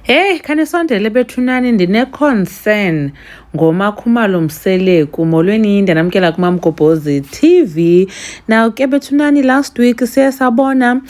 Hey, khanisondele bethunani ndine-concern ngoMakhumalo Mseleku. Molweni, ndanamkela kuMamgobhozi TV. Now ke bethunani, last week siye sabona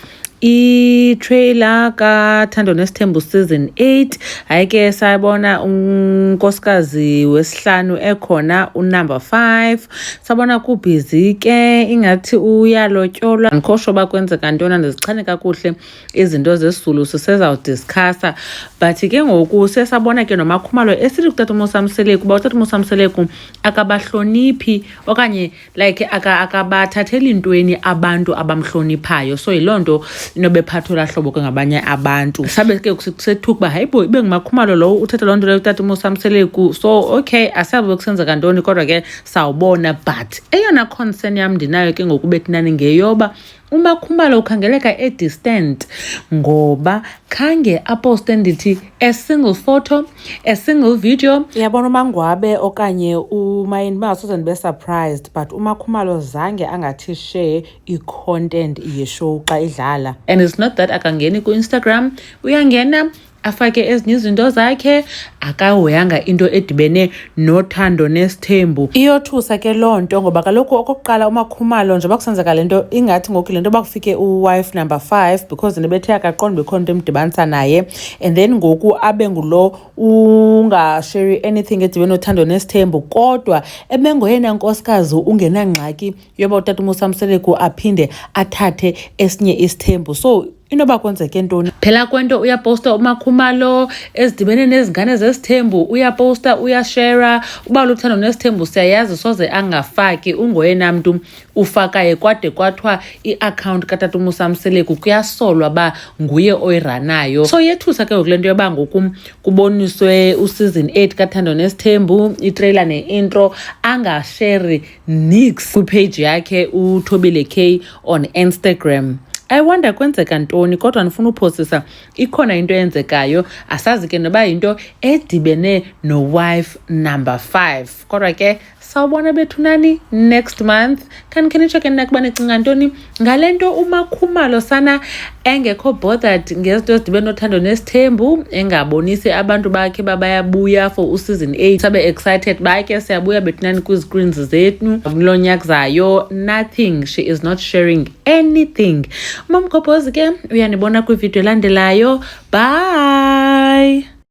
i-trailer kaThando Nesithembu season 8. Hayi ke sayibona unkosikazi wesihlanu ekhona unumber 5. Sabona kubhizi ke ingathi uyalotyolwa. Andikho uba kwenzeka ntona, ndizichane kakuhle izinto zesizulu sisezawudiscussa. But ke ngoku sesabona ke noMakhumalo esithi kuTata Musa Mseleku uba uTata Musa Mseleku akabahloniphi okanye like akabathatheli ntweni abantu abamhloniphayo. So yiloo nto inobe phatho la hlobo ke ngabanye abantu. Sabe ke kusethuka uba hayibo ibe nguMakhumalo lo uthetha loo nto leyo uTata Musa Mseleku. So okay, asazi kusenzeka ntoni kodwa ke sawubona. But eyona concern yam ndinayo ke ngoku bethinani ngeyoba uMakhumalo ukhangeleka distant ngoba khange aposte ndithi a single photo, a single video. Yabona uMangwabe okanye uMayeni bangasoze ndibe surprised, but uMakhumalo zange angathi share i-content ye-show xa idlala. And it's not that akangeni ku-Instagram, uyangena afake ezinye izinto zakhe, akahoyanga into edibene noThando Nesithembu. Iyothusa ke loo nto ngoba kaloku okokuqala uMakhumalo njengoba kusenzeka le nto ingathi ngoku le nto bakufike uwife number 5 because nebethe akaqonda bekhona into emdibanisa naye, and then ngoku abe ngulo ungashare anything edibene noThando Nesithembu, kodwa ebengoyena nkosikazi ungenangxaki yoba uTata Musa Mseleku aphinde athathe esinye isithembu. So inoba kwenzeke ntoni? Phela kwento uyaposta uMakhumalo ezidibene nezingane zesithembu, uyaposta, uyashare. Uba luThando Nesithembu siyayazi soze angafaki, ungoyena mntu ufakayo kwade kwathiwa i-account kaTata Musa Mseleku kuyasolwa ba nguye oyiranayo. So yethusa ke ngokule nto yoba ngoku kuboniswe useason 8 kaThando Nesithembu, itrailer ne-intro, angashare nix kwipage yakhe uThobile K on Instagram. I wonder kwenzeka ntoni, kodwa ndifuna uphosisa ikhona into eyenzekayo, asazi ke noba yinto edibene no-wife number 5. Kodwa ke sawubona bethunani next month. Khanikhe nitsho nakuba nicinga ntoni ngale nto uMakhumalo sana engekho bothered ngezinto ezidibene noThando Nesithembu, engabonisi abantu bakhe bayabuya for useason 8, sabe excited bakhe siyabuya bethunani kwii-screens zethu kulo nyaka zayo. Nothing, she is not sharing anything. Mamgobhozi ke uyanibona kwivideo elandelayo. Bye.